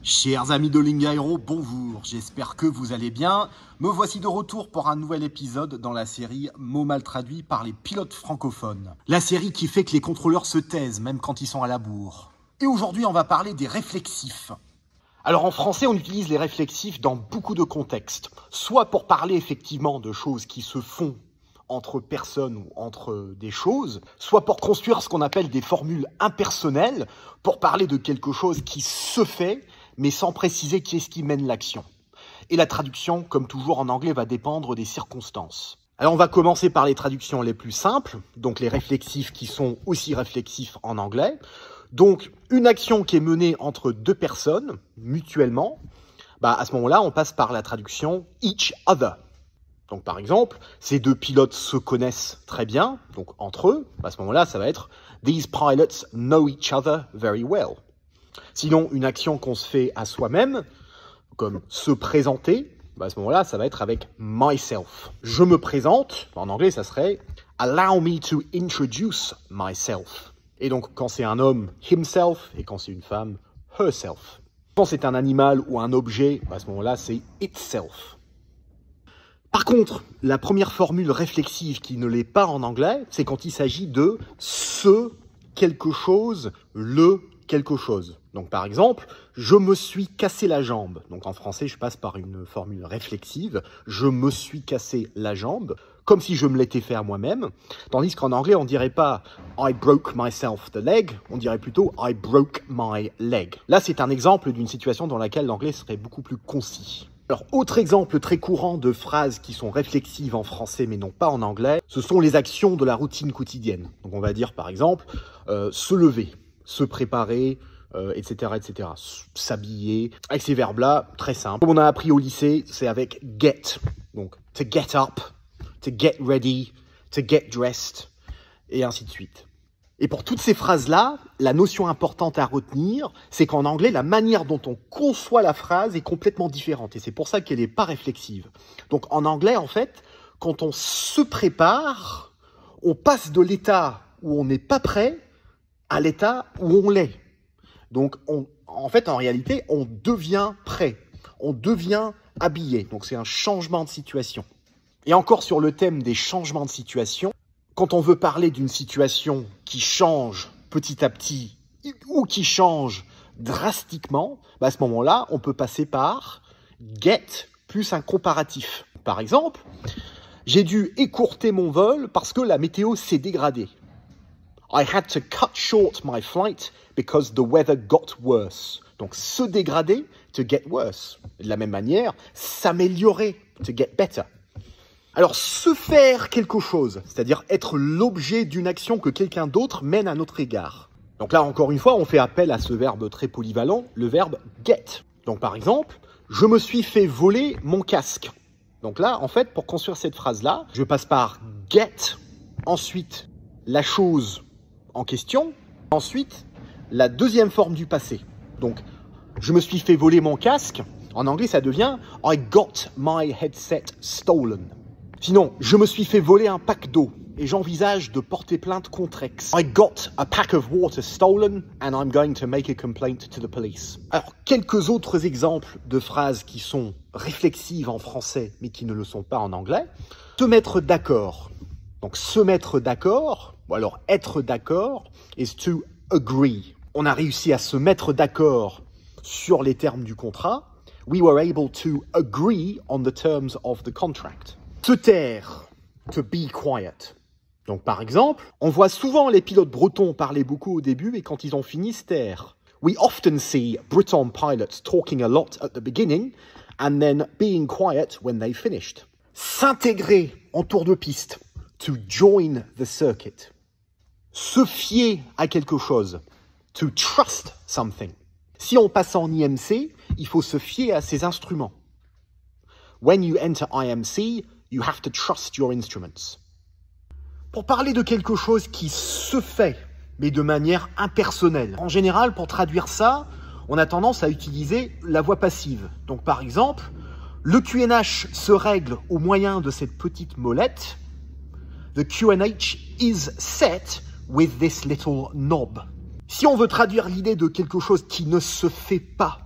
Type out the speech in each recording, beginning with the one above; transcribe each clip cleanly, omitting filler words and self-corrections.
Chers amis de Lingaero, bonjour, j'espère que vous allez bien. Me voici de retour pour un nouvel épisode dans la série Mots mal traduits par les pilotes francophones. La série qui fait que les contrôleurs se taisent, même quand ils sont à la bourre. Et aujourd'hui, on va parler des réflexifs. Alors en français, on utilise les réflexifs dans beaucoup de contextes. Soit pour parler effectivement de choses qui se font entre personnes ou entre des choses, soit pour construire ce qu'on appelle des formules impersonnelles, pour parler de quelque chose qui se fait, mais sans préciser qui est-ce qui mène l'action. Et la traduction, comme toujours en anglais, va dépendre des circonstances. Alors on va commencer par les traductions les plus simples, donc les réflexifs qui sont aussi réflexifs en anglais. Donc une action qui est menée entre deux personnes, mutuellement, à ce moment-là, on passe par la traduction « each other ». Donc par exemple, ces deux pilotes se connaissent très bien, donc entre eux, à ce moment-là, ça va être « These pilots know each other very well ». Sinon, une action qu'on se fait à soi-même, comme se présenter, à ce moment-là, ça va être avec myself. Je me présente, en anglais, ça serait allow me to introduce myself. Et donc, quand c'est un homme, himself, et quand c'est une femme, herself. Quand c'est un animal ou un objet, à ce moment-là, c'est itself. Par contre, la première formule réflexive qui ne l'est pas en anglais, c'est quand il s'agit de ce quelque chose, le quelque chose. Donc par exemple, je me suis cassé la jambe. Donc en français, je passe par une formule réflexive. Je me suis cassé la jambe, comme si je me l'étais fait à moi-même. Tandis qu'en anglais, on dirait pas I broke myself the leg, on dirait plutôt I broke my leg. Là, c'est un exemple d'une situation dans laquelle l'anglais serait beaucoup plus concis. Alors, autre exemple très courant de phrases qui sont réflexives en français mais non pas en anglais, ce sont les actions de la routine quotidienne. Donc on va dire par exemple se lever, se préparer, etc., etc. S'habiller. Avec ces verbes-là, très simple. Comme on a appris au lycée, c'est avec get. Donc, to get up, to get ready, to get dressed, et ainsi de suite. Et pour toutes ces phrases-là, la notion importante à retenir, c'est qu'en anglais, la manière dont on conçoit la phrase est complètement différente. Et c'est pour ça qu'elle n'est pas réflexive. Donc en anglais, en fait, quand on se prépare, on passe de l'état où on n'est pas prêt à l'état où on l'est. Donc, en réalité, on devient prêt, on devient habillé. Donc, c'est un changement de situation. Et encore sur le thème des changements de situation, quand on veut parler d'une situation qui change petit à petit ou qui change drastiquement, à ce moment-là, on peut passer par get plus un comparatif. Par exemple, j'ai dû écourter mon vol parce que la météo s'est dégradée. I had to cut short my flight because the weather got worse. Donc, se dégrader, to get worse. De la même manière, s'améliorer, to get better. Alors, se faire quelque chose, c'est-à-dire être l'objet d'une action que quelqu'un d'autre mène à notre égard. Donc là, encore une fois, on fait appel à ce verbe très polyvalent, le verbe get. Donc, par exemple, je me suis fait voler mon casque. Donc là, en fait, pour construire cette phrase-là, je passe par get, ensuite la chose en question, ensuite la deuxième forme du passé. Donc, je me suis fait voler mon casque. En anglais, ça devient I got my headset stolen. Sinon, je me suis fait voler un pack d'eau et j'envisage de porter plainte contre X. I got a pack of water stolen and I'm going to make a complaint to the police. Alors, quelques autres exemples de phrases qui sont réflexives en français mais qui ne le sont pas en anglais. Se mettre d'accord. Donc, se mettre d'accord, ou alors être d'accord, is to agree. On a réussi à se mettre d'accord sur les termes du contrat. We were able to agree on the terms of the contract. Se taire, to be quiet. Donc par exemple, on voit souvent les pilotes bretons parler beaucoup au début et quand ils ont fini, se taire. We often see Breton pilots talking a lot at the beginning and then being quiet when they finished. S'intégrer en tour de piste, to join the circuit. Se fier à quelque chose, to trust something. Si on passe en IMC, il faut se fier à ses instruments. When you enter IMC, you have to trust your instruments. Pour parler de quelque chose qui se fait, mais de manière impersonnelle. En général, pour traduire ça, on a tendance à utiliser la voix passive. Donc par exemple, le QNH se règle au moyen de cette petite molette. The QNH is set with this little knob. Si on veut traduire l'idée de quelque chose qui ne se fait pas,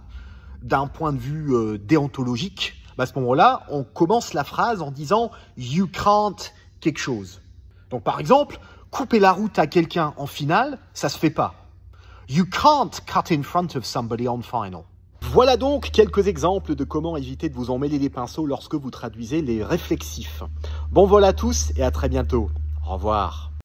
d'un point de vue déontologique, à ce moment-là, on commence la phrase en disant « you can't quelque chose ». Donc par exemple, couper la route à quelqu'un en finale, ça se fait pas. You can't cut in front of somebody on final. Voilà donc quelques exemples de comment éviter de vous emmêler les pinceaux lorsque vous traduisez les réflexifs. Bon vol à tous et à très bientôt. Au revoir.